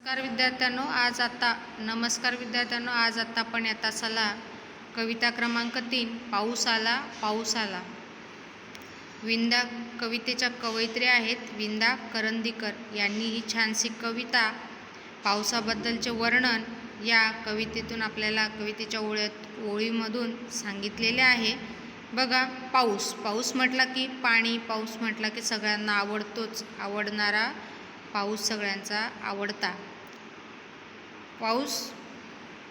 नमस्कार विद्यार्थ्यांनो, आज आपण आता चला कविता क्रमांक 3 पाऊस आला पाऊस आला। विंदा कवितेच्या कवयित्री आहेत विंदा करंदीकर यांनी ही छानशी कविता पावसाबद्दलचे वर्णन या कवितेतून आपल्याला कवितेच्या ओळीमधून सांगितलेले आहे। बघा, पाऊस पाऊस म्हटला की पाणी, पाऊस म्हटला की सगळ्यांना आवडणारा पाऊस सगळ्यांचा आवडता। पाऊस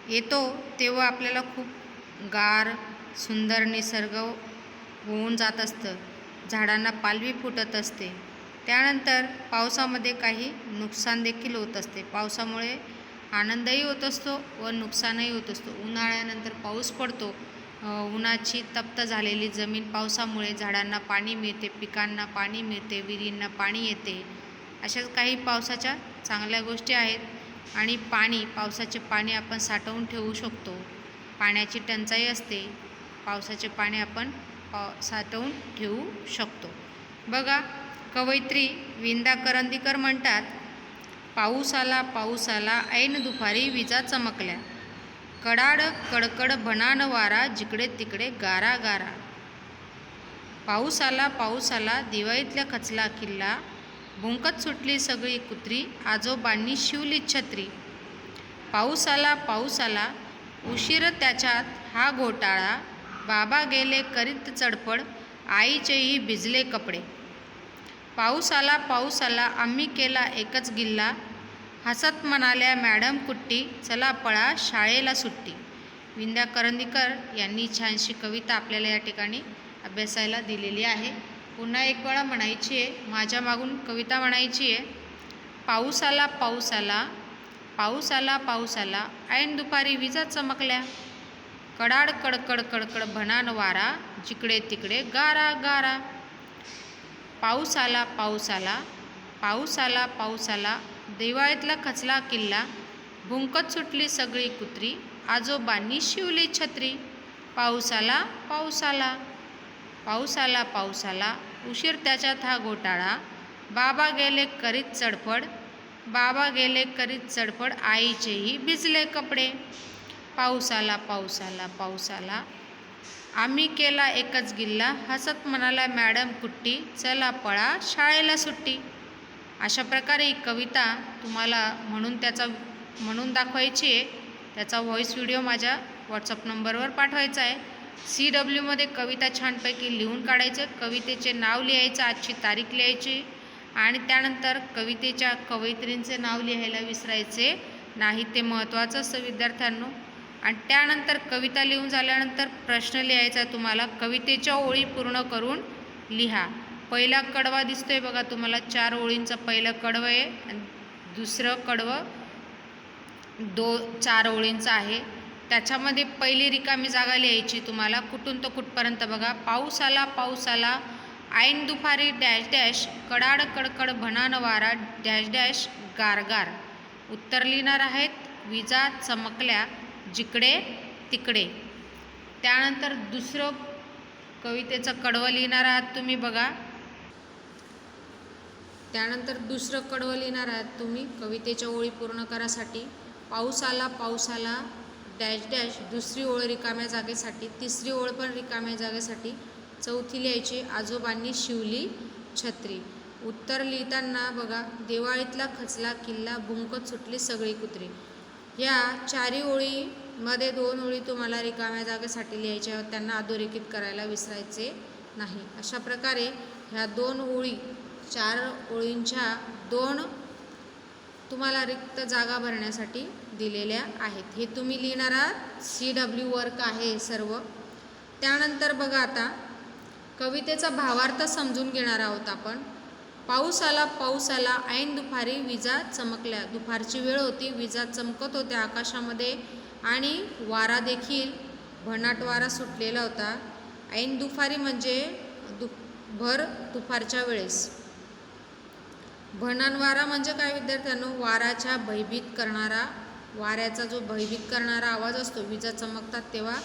येतो तेव्हा आपल्याला खूप गार सुंदर निसर्ग होऊन जात असतं, झाडांना पालवी फुटत असते। त्यानंतर पावसामध्ये काही नुकसान देखील होत असते। पावसामुळे आनंदही होत असतो व नुकसानही होत असतो। उन्हाळ्यानंतर पाऊस पडतो, उन्हाची तप्त झालेली जमीन पावसामुळे झाडांना पाणी मिळते, पिकांना पाणी मिळते, विहिरींना पाणी येते। अशाच काही पावसाच्या चांगल्या गोष्टी आहेत। आणि पावसाचे पाणी आपण साठवून ठेवू शकतो। पाण्याची टंचाई असते, पावसाचे पाणी आपण साठवून ठेवू शकतो। बघा, कवयित्री विंदा करंदीकर म्हणतात, पाऊस आला ऐन दुपारी विजा चमकल्या, कडाड कडकड भनान वारा, जिकडे तिकडे गारा गारा। पाऊस आला दिवाळीतल्या खचला किल्ला, भुंकत सुटली सगळी कुत्री, आजोबांनी शिवली छत्री। पाऊस आला उशीर त्याच्यात हा घोटाळा, बाबा गेले करीत चडपड, आईचेही भिजले कपडे। पाऊस आला आम्ही केला एकच गिल्ला, हसत म्हणाल्या मॅडम कुट्टी, चला पळा शाळेला सुट्टी। विंदा करंदीकर यांनी छानशी कविता आपल्याला या ठिकाणी अभ्यासायला दिलेली आहे। पुन्हा एक वेळा म्हणायची आहे, माझ्या मागून कविता म्हणायची आहे। पाऊस आला ऐन दुपारी विजा चमकल्या, कडाड कडकड कडकड भनान वारा, जिकडे तिकडे गारा गारा। पाऊस आला दिवाळीतला खचला किल्ला, भुंकत सुटली सगळी कुत्री, आजोबांनी शिवली छत्री। पाऊस आला उशीर त्याच्यात हा घोटाळा, बाबा गेले करीत चडपड, आईचेही भिजले कपडे। पाऊस आला आम्ही केला एकच गिल्ला, हसत म्हणाला मॅडम कुट्टी, चला पळा शाळेला सुट्टी। अशा प्रकारे ही कविता तुम्हाला म्हणून दाखवायची आहे। त्याचा व्हॉईस व्हिडिओ माझ्या व्हॉट्सअप नंबरवर पाठवायचा आहे। CWमध्ये कविता छानपैकी लिहून काढायचं, कवितेचे नाव लिहायचं, आजची तारीख लिहायची आणि त्यानंतर कवितेच्या कवयित्रींचे नाव लिहायला विसरायचे नाही, ते महत्त्वाचं असतं विद्यार्थ्यांनो। आणि त्यानंतर कविता लिहून झाल्यानंतर प्रश्न लिहायचा तुम्हाला, कवितेच्या ओळी पूर्ण करून लिहा। पहिला कडवा दिसतोय बघा तुम्हाला, 4 ओळींचं पहिलं कडवं आहे आणि दुसरं कडवं 4 ओळींचं आहे। त्याच्यामध्ये पहिली रिकामी जागा लिहायची तुम्हाला, कुठून तर कुठपर्यंत बघा। पाऊस आला ऐन दुपारी डॅश डॅश, कडाड कडकड भनान वारा, डॅश डॅश गारगार। उत्तर लिहिणार आहेत, विजा चमकल्या जिकडे तिकडे। त्यानंतर दुसरं कवितेचं कडवं लिहिणार आहात तुम्ही बघा। त्यानंतर दुसरं कडवं लिहिणार आहात तुम्ही कवितेच्या ओळी पूर्ण करासाठी। पाऊस आला डॅश डॅश, दुसरी ओळ रिकाम्या जागेसाठी, तिसरी ओळ पण रिकाम्या जागेसाठी, चौथी लिहायची आजोबांनी शिवली छत्री। उत्तर लिहिताना बघा, दिवाळीतला खचला किल्ला, भुंकत सुटली सगळी कुत्री। या 4 ओळीमध्ये 2 ओळी तुम्हाला रिकाम्या जागेसाठी लिहायच्या, त्यांना अधोरेखित करायला विसरायचे नाही। अशा प्रकारे ह्या 2 ओळी 4 ओळींच्या 2 तुम्हाला रिक्त जागा भरण्यासाठी दिलेल्या आहेत। हे तुम्ही लिहिणार आहात, CW वर्क आहे सर्व। त्यानंतर बघा, आता कवितेचा भावार्थ समजून घेणार आहोत आपण। पाऊस आला ऐन दुपारी विजा चमकल्या, दुपारची वेळ होती, विजा चमकत होत्या आकाशामध्ये आणि वारा देखील भन्नाट वारा सुटलेला होता। ऐन दुपारी म्हणजे भर दुपारच्या वेळेस। भनान वारा म्हणजे काय विद्यार्थ्यांनो, वाऱ्याचा जो भयभीत करणारा आवाज असतो, विजा चमकतात तेव्हा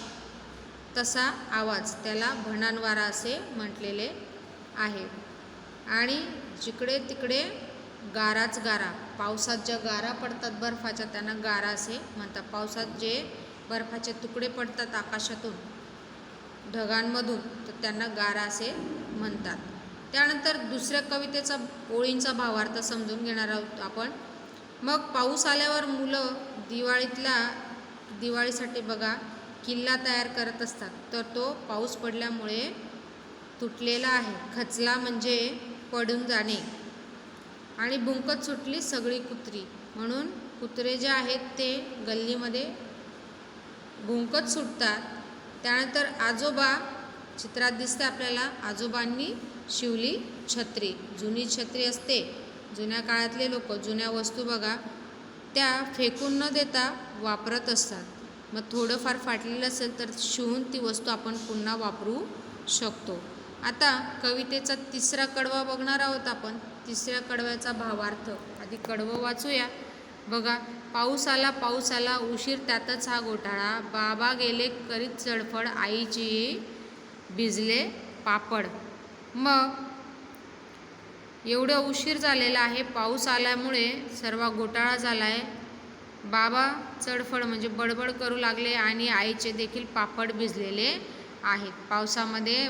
तसा आवाज, त्याला भनान वारा असे म्हटलेले आहे। आणि जिकडे तिकडे गाराच गारा. पावसात ज्या गारा पडतात बर्फाच्या त्यांना गारा असे म्हणतात. पावसात जे बर्फाचे तुकडे पडतात आकाशातून ढगांमधून तर त्यांना गारा असे म्हणतात. त्यानंतर दुसऱ्या कवितेचा ओळींचा भावार्थ समजून घेणार आहोत आपण. मग पाऊस आल्यावर मुलं दिवाळीसाठी बघा किल्ला तयार करत असतात. तर तो पाऊस पडल्यामुळे तुटलेला आहे. खचला म्हणजे पडून जाणे. आणि भुंकत सुटली सगळी कुत्री. म्हणून कुत्रे जे आहेत ते गल्लीमध्ये भुंकत सुटतात. त्यानंतर आजोबा चित्रात दिसते आपल्याला. आजोबांनी शिवली छत्री. जुनी छत्री असते. जुन्या काळातले लोक जुन्या वस्तू बघा त्या फेकून न देता वापरत असतात. मग थोडंफार फाटलेलं असेल तर शिवून ती वस्तू आपण पुन्हा वापरू शकतो. आता कवितेचा तिसरा कडवा बघणार आहोत आपण. तिसऱ्या कडव्याचा भावार्थ आधी कडवं वाचूया. बघा, पाऊस आला उशीर त्यातच हा घोटाळा. बाबा गेले करीत चडफड आईची भिजले पापड. मग एवढं उशीर झालेला आहे. पाऊस आल्यामुळे सर्व घोटाळा झाला आहे. बाबा चडफड म्हणजे बडबड करू लागले आणि आईचे देखील पापड भिजलेले आहेत. पावसामध्ये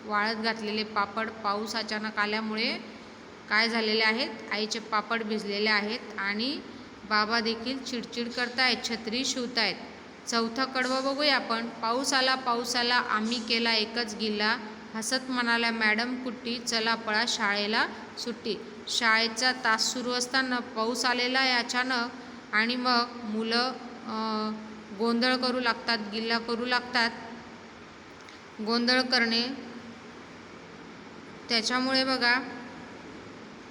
वाळत घातलेले पापड पाऊस अचानक आल्यामुळे काय झालेले आहेत, आईचे पापड भिजलेले आहेत आणि बाबा देखील चिडचिड करतायत, छत्री शिवतायत. चौथा कडवा बघूया आपण. पाऊस आला आम्ही केला एकच गिल्ला. हसत म्हणाल्या मॅडम कुट्टी, चला पळा शाळेला सुट्टी. शाळेचा तास सुरू असताना पाऊस आलेला आहे अचानक आणि मग मुलं गोंधळ करू लागतात, गिल्ला करू लागतात. गोंधळ करणे त्याच्यामुळे बघा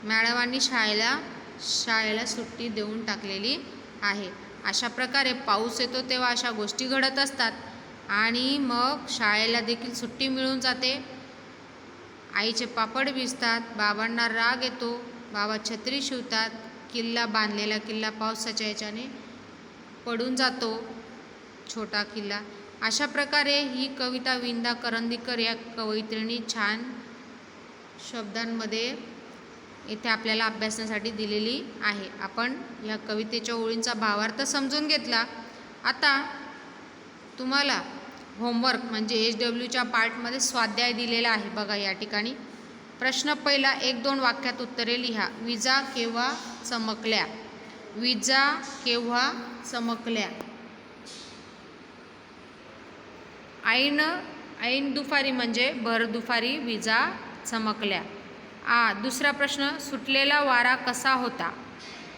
मॅडमांनी शाळेला सुट्टी देऊन टाकलेली आहे. अशा प्रकारे पाऊस येतो तेव्हा अशा गोष्टी घडत असतात आणि मग शाळेला देखील सुट्टी मिळून जाते. आईचे पापड भिजतात, बाबांना राग येतो, बाबा छत्री शिवतात, बांधलेला किल्ला पावसाच्या याच्याने पडून जातो, छोटा किल्ला. अशा प्रकारे ही कविता विंदा करंदीकर या कवयित्रीने छान शब्दांमध्ये इथे आपल्याला अभ्यासण्यासाठी दिलेली आहे. आपण या कवितेच्या ओळींचा भावार्थ समजून घेतला. आता तुम्हाला होमवर्क म्हणजे HWच्या पार्टमध्ये स्वाध्याय दिलेला आहे. बघा या ठिकाणी प्रश्न पहिला 1-2 वाक्यात उत्तरे लिहा. विजा केव्हा चमकल्या? विजा केव्हा चमकल्या? ऐन दुपारी म्हणजे भर दुपारी विजा चमकल्या. दुसरा प्रश्न सुटलेला वारा कसा होता?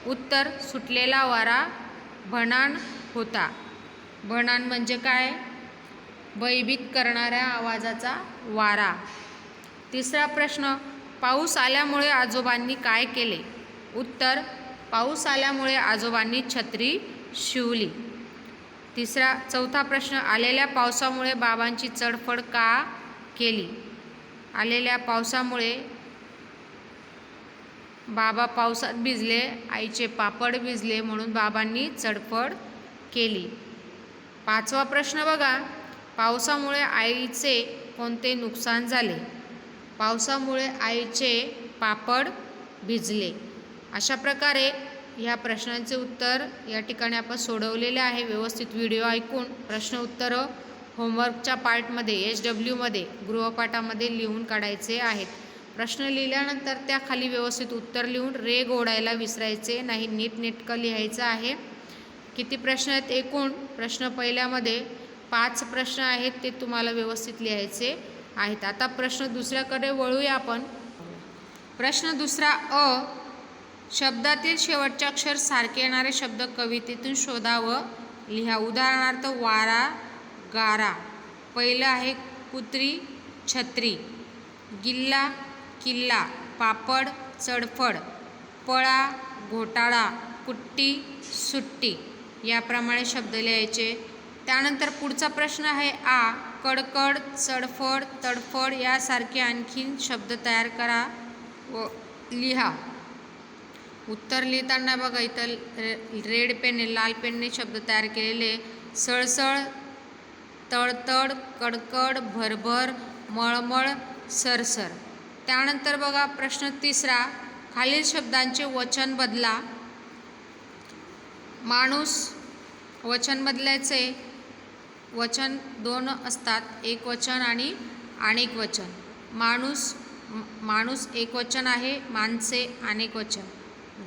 उत्तर सुटलेला वारा भणाण होता. भणाण म्हणजे काय? भयभीत करणाऱ्या आवाजाचा वारा. तिसरा प्रश्न पाऊस आल्यामुळे आजोबांनी काय केले? उत्तर पाऊस आल्यामुळे आजोबांनी छत्री शिवली. चौथा प्रश्न आलेल्या पावसामुळे बाबांची चडफड का केली? आलेल्या पावसामुळे बाबा पावसात भिजले, आईचे पापड भिजले म्हणून बाबांनी चडफड केली. 5वा प्रश्न बघा, पावसामुळे आईचे कोणते नुकसान झाले? पावसामुळे आईचे पापड भिजले. अशा प्रकारे ह्या प्रश्नांचे उत्तर या ठिकाणी आपण सोडवलेले आहे. व्यवस्थित व्हिडिओ ऐकून प्रश्न उत्तरं होमवर्कच्या पार्टमध्ये HWमध्ये गृहपाठामध्ये लिहून काढायचे आहेत. प्रश्न लिहिल्यानंतर त्याखाली व्यवस्थित उत्तर लिहून रेघ ओढायला विसरायचे नाही. नीटनेटकं लिहायचं आहे. किती प्रश्न आहेत एकूण? प्रश्न पहिल्यामध्ये 5 प्रश्न आहेत, ते तुम्हाला व्यवस्थित लिहायचे आहेत. आता प्रश्न दुसऱ्याकडे वळूया आपण. प्रश्न दुसरा शब्दातील शेवटचे अक्षर सारखे येणारे शब्द कवितेतून शोधा व लिहा. उदाहरणार्थ वारा, गारा. पहिलं आहे कुत्री, छत्री. गिल्ला, किल्ला. पापड, चडफड. पळा, घोटाळा. कुट्टी, सुट्टी. याप्रमाणे शब्द लिहायचे. त्यानंतर पुढचा प्रश्न आहे कडकड, चडफड, तडफड यासारखे आणखीन शब्द तयार करा व लिहा. उत्तर लिहिताना बघा इथं रेड पेनने, लाल पेनने शब्द तयार केलेले. सळसळ, तळतळ, कडकड, भरभर, मळमळ, सरसर. त्यानंतर बघा प्रश्न तिसरा खालील शब्दांचे वचन बदला. माणूस, वचन बदलायचे. वचन दोन असतात, एक वचन आणि अनेक वचन. माणूस एक वचन आहे, माणसे अनेक वचन.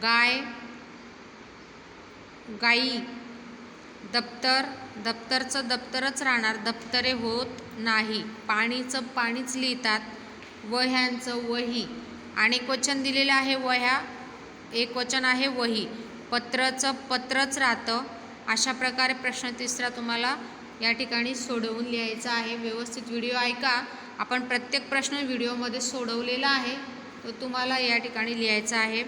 गाय, गाई. दप्तर, दप्तरचं दप्तरच राहणार, दप्तरे होत नाही. पाणीचं पाणीच लिहितात. वह्यांचं वही. अनेक वचन दिलेलं आहे वह्या, एक वचन आहे वही. पत्रचं पत्रच राहतं. अशा प्रकारे प्रश्न तिसरा तुम्हाला या ठिकाणी सोडवून लिहायचा आहे. व्यवस्थित व्हिडिओ ऐका. आपण प्रत्येक प्रश्न व्हिडिओमध्ये सोडवलेला आहे, तो तुम्हाला या ठिकाणी लिहायचा आहे.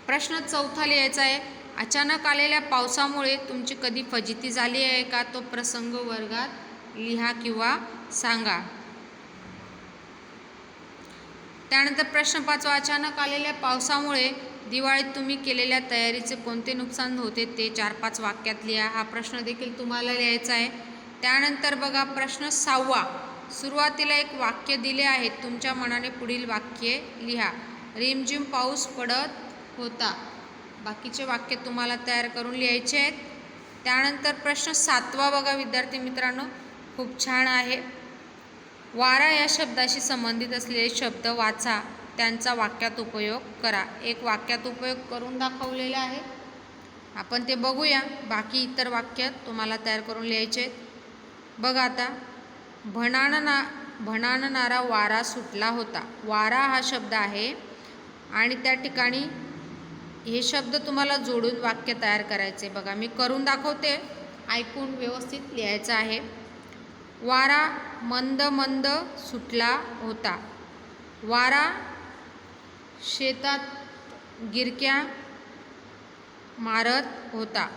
प्रश्न चौथा लिहायचा आहे. अचानक आलेल्या पावसामुळे तुमची कधी फजिती झाली आहे का? तो प्रसंग वर्गात लिहा किंवा सांगा. त्यानंतर प्रश्न पाचवा. अचानक आलेल्या पावसामुळे दिवाळीत तुम्ही केलेल्या तयारीचे कोणते नुकसान होते ते 4-5 वाक्यात लिहा. हा प्रश्न देखील तुम्हाला लिहायचा आहे. त्यानंतर बघा प्रश्न 6वा. सुरुवातीला एक वाक्य दिले आहे, तुमच्या मनाने पुढील वाक्ये लिहा. रिमझिम पाऊस पडत होता. बाकीचे वाक्य तुम्हाला तयार करून लिहायचे आहेत. त्यानंतर प्रश्न 7वा बघा विद्यार्थी मित्रांनो, खूप छान आहे. वारा या शब्दाशी संबंधित असलेले शब्द वाचा, त्यांचा वाक्यात उपयोग करा. एक वाक्यात उपयोग करून दाखवलेले आहे, आपण ते बघूया. बाकी इतर वाक्य तुम्हाला तयार करून लिहायचे आहेत. बघा आता, भणाणणारा वारा सुटला होता. वारा हा शब्द आहे आणि त्या ठिकाणी हे शब्द तुम्हाला जोडून वाक्य तयार करायचे. बघा मी करून दाखवते, ऐकून व्यवस्थित लिहायचं आहे. वारा मंद मंद सुटला होता. वारा शेतात गिरक्या मारत होता.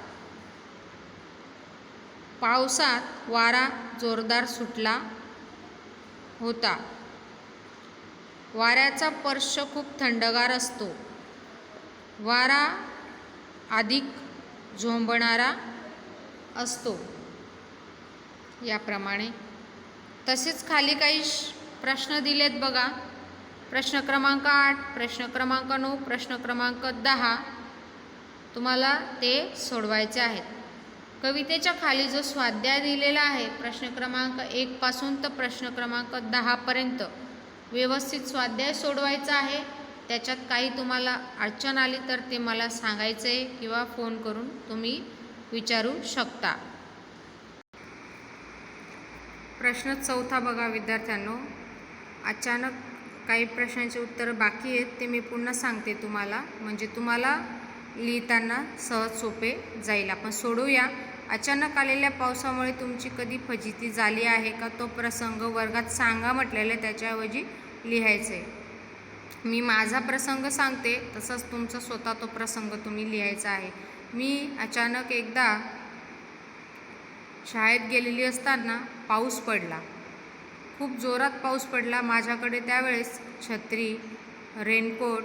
पावसात वारा जोरदार सुटला होता. वाऱ्याचा स्पर्श खूप थंडगार असतो. वारा अधिक झोंबणारा असतो. याप्रमाणे तसेच खाली काही प्रश्न दिलेत बघा. प्रश्न क्रमांक 8, प्रश्न क्रमांक 9, प्रश्न क्रमांक 10 तुम्हाला ते सोडवायचे आहेत. कवितेच्या खाली जो स्वाध्याय दिलेला आहे प्रश्न क्रमांक 1 पासून तर प्रश्न क्रमांक 10 पर्यंत व्यवस्थित स्वाध्याय सोडवायचा आहे. त्याच्यात काही तुम्हाला अडचण आली तर ते मला सांगायचं आहे किंवा फोन करून तुम्ही विचारू शकता. प्रश्न 4 बघा विद्यार्थ्यांनो. अचानक काही प्रश्नांचे उत्तर बाकी आहेत, ते मी पुन्हा सांगते तुम्हाला, म्हणजे तुम्हाला लिहिताना सहज सोपे जाईल. आपण सोडूया. अचानक आलेल्या पावसामुळे तुमची कधी फजिती झाली आहे का? तो प्रसंग वर्गात सांगा म्हटलेलं आहे, त्याच्याऐवजी लिहायचं आहे. मी माझा प्रसंग सांगते, तसंच तुमचा स्वतः तो प्रसंग तुम्ही लिहायचा आहे. मी अचानक एकदा शाळेत गेलेली असताना पाऊस पडला. खूप जोरात पाऊस पडला. माझ्याकडे त्यावेळेस छत्री, रेनकोट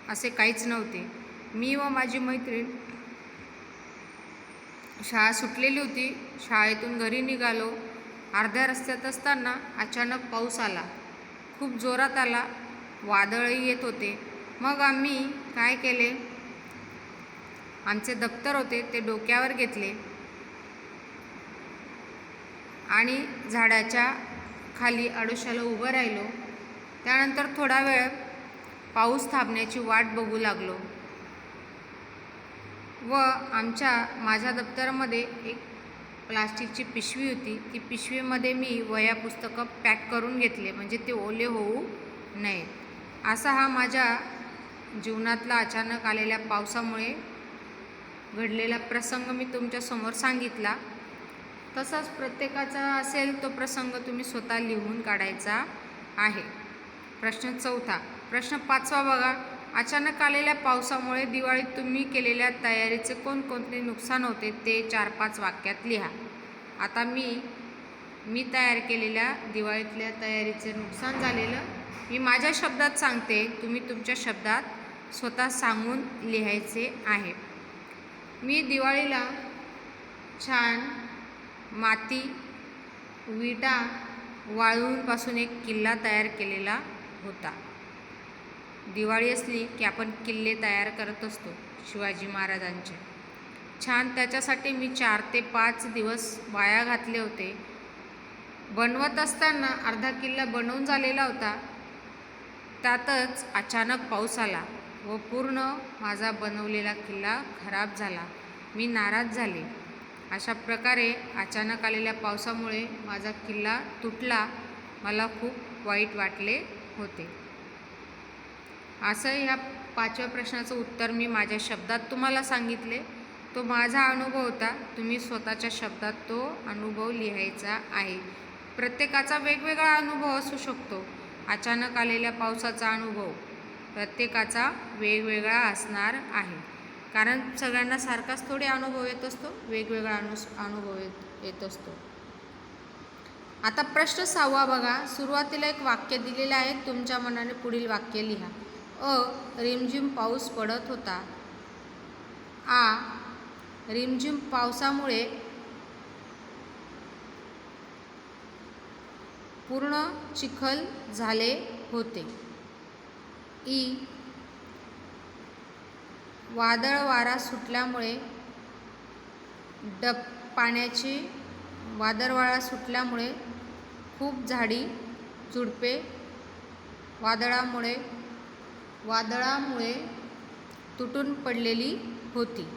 असे काहीच नव्हते. मी व माझी मैत्रीण शाळा सुटलेली होती. शाळेतून घरी निघालो. अर्ध्या रस्त्यात असताना अचानक पाऊस आला. खूप जोरात आला. वादळही येत होते. मग आम्ही काय केले, आमचे दप्तर होते ते डोक्यावर घेतले आणि झाडाच्या खाली आडोशाला उभं राहिलो. त्यानंतर थोडा वेळ पाऊस थांबण्याची वाट बघू लागलो व माझ्या दप्तरामध्ये एक प्लास्टिकची पिशवी होती. ती पिशवीमध्ये मी वह्या पुस्तकं पॅक करून घेतले, म्हणजे ते ओले होऊ नये. असा हा माझ्या जीवनातला अचानक आलेल्या पावसामुळे घडलेला प्रसंग मी तुमच्यासमोर सांगितला. तसाच प्रत्येकाचा असेल तो प्रसंग तुम्ही स्वतः लिहून काढायचा आहे. प्रश्न 4. प्रश्न 5 बघा. अचानक आलेल्या पावसामुळे दिवाळीत तुम्ही केलेल्या तयारीचे कोणकोणते नुकसान होते ते 4-5 वाक्यात लिहा. आता मी तयार केलेल्या दिवाळीतल्या तयारीचे नुकसान झालेलं मी माझ्या शब्दात सांगते, तुम्ही तुमच्या शब्दात स्वतः सांगून लिहायचे आहे. मी दिवाळीला छान माती, विटा, वाळूंपासून एक किल्ला तयार केलेला होता. दिवाळी असली की आपण किल्ले तयार करत असतो शिवाजी महाराजांचे. छान, त्याच्यासाठी मी 4 ते 5 दिवस वाया घातले होते. बनवत असताना अर्धा किल्ला बनवून झालेला होता, त्यातच अचानक पाऊस आला व पूर्ण माझा बनवलेला किल्ला खराब झाला. मी नाराज झाले. अशा प्रकारे अचानक आलेल्या पावसामुळे माझा किल्ला तुटला. मला खूप वाईट वाटले होते. असं ह्या 5व्या प्रश्नाचं उत्तर मी माझ्या शब्दात तुम्हाला सांगितले. तो माझा अनुभव होता. तुम्ही स्वतःच्या शब्दात तो अनुभव लिहायचा आहे. प्रत्येकाचा वेगवेगळा अनुभव असू शकतो. अचानक आलेल्या पावसाचा अनुभव प्रत्येकाचा वेगवेगळा असणार आहे, कारण सगळ्यांना सारखाच थोडे अनुभव येत असतो, वेगवेगळा अनुभव येत असतो. आता प्रश्न 6वा बघा. सुरुवातीला एक वाक्य दिलेलं आहे. तुमच्या मनाने पुढील वाक्य लिहा. रिमझिम पाऊस पडत होता. रिमझिम पावसामुळे पूर्ण चिखल झाले होते. वादळ वारा सुटल्यामुळे वादळ वारा सुटल्यामुळे खूप झाडी झुडपे वादळामुळे तुटून पडलेली होती.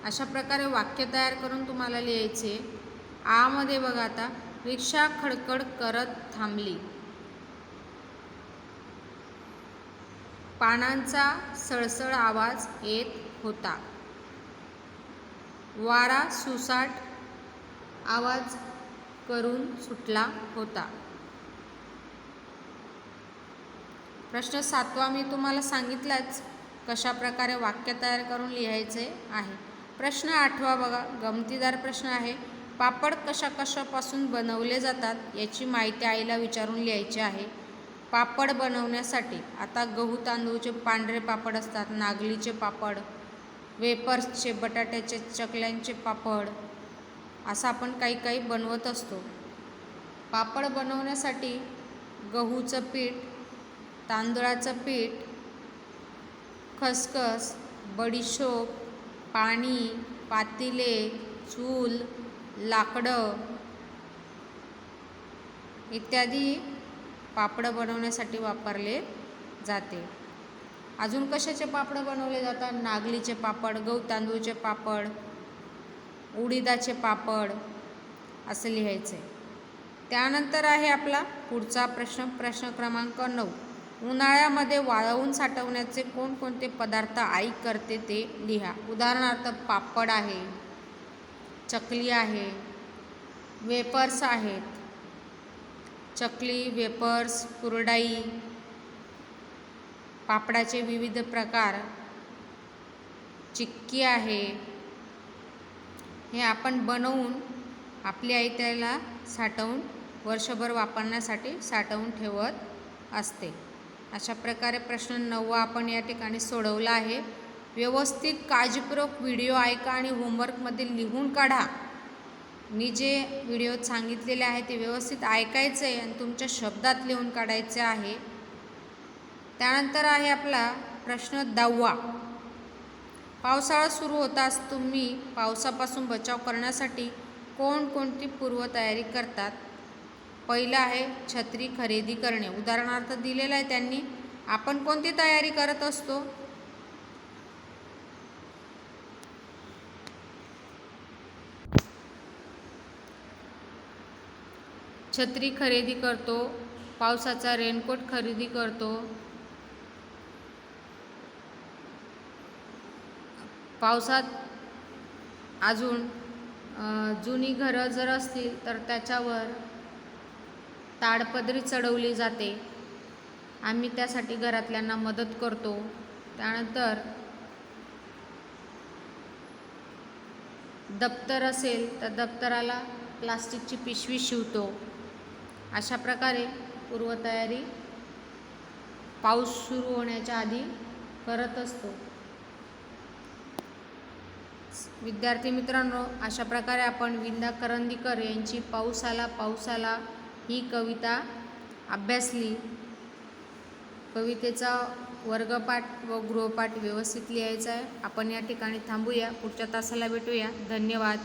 अशा प्रकारे वाक्य तयार करून तुम्हाला लिहायचे. मध्ये बघा आता, रिक्षा खडखड करत थांबली. पानांचा सळसळ आवाज येत होता. वारा सुसाट आवाज करून सुटला होता. प्रश्न 7वा मी तुम्हाला सांगितलाच कशा प्रकारे वाक्य तयार करून लिहायचे आहे. प्रश्न 8वा बघा, गमतीदार प्रश्न आहे. पापड कशापासून बनवले जातात याची माहिती आईला विचारून लिहायची आहे. पापड बनवण्यासाठी आता गहू तांदूळचे पांढरे पापड असतात, नागलीचे पापड, वेपर्सचे, बटाट्याचे, चकल्यांचे पापड, असं आपण काही बनवत असतो. पापड बनवण्यासाठी गहूचं पीठ, तांदळाचं पीठ, खसखस, बडीशोप, पाणी, पातेले, चूल, लाकडं इत्यादी पापड बनवण्यासाठी वापरले जाते. अजून कशाचे पापड बनवले जातात? नागलीचे पापड, गहू तांदूळचे पापड, उडीदाचे पापड, असं लिहायचे. त्यानंतर आहे आपला पुढचा प्रश्न क्रमांक 9. उन्हाळ्यामध्ये वाळवून साठवण्याचे कोणकोणते पदार्थ आई करते ते लिहा. उदाहरणार्थ पापड आहे, चकली आहे, वेपर्स आहेत, चकली, वेपर्स, कुरडाई, पापडाचे विविध प्रकार, चिक्की आहे. हे आपण बनवून आपली आई त्याला साठवून वर्षभर वापरण्यासाठी साठवून ठेवत असते. अशा प्रकारे प्रश्न 9वा आपण या ठिकाणी सोडवला आहे. व्यवस्थित काळजीपूर्वक व्हिडिओ ऐका आणि होमवर्कमध्ये लिहून काढा. मी जे व्हिडिओत सांगितलेले आहे ते व्यवस्थित ऐकायचे आहे आणि तुमच्या शब्दात लिहून काढायचे आहे. त्यानंतर आहे आपला प्रश्न 10वा. पावसाळा सुरू होताच तुम्ही पावसापासून बचाव करण्यासाठी कोणकोणती पूर्वतयारी करतात? पहिलं आहे छत्री खरेदी करणे. उदाहरणार्थ दिलेलं आहे त्यांनी. आपण कोणती तयारी करत असतो? छत्री खरेदी करतो, पावसाचा रेनकोट खरेदी करतो, पावसात अजून जुनी घरं जर असतील तर त्याच्यावर ताडपदरी चढवली जाते. आम्ही त्यासाठी घरातल्यांना मदत करतो. त्यानंतर दप्तर असेल तर दप्तराला प्लास्टिकची पिशवी शिवतो. अशा प्रकारे पूर्वतयारी पाऊस सुरू होण्याच्या आधी करत असतो. विद्यार्थी मित्रांनो, अशा प्रकारे आपण विंदा करंदीकर यांची पाऊस आला पाऊस आला ही कविता अभ्यासली. कवितेचा वर्गपाठ व गृहपाठ व्यवस्थित लिहायचा आहे. आपण या ठिकाणी थांबूया. पुढच्या तासाला भेटूया. धन्यवाद.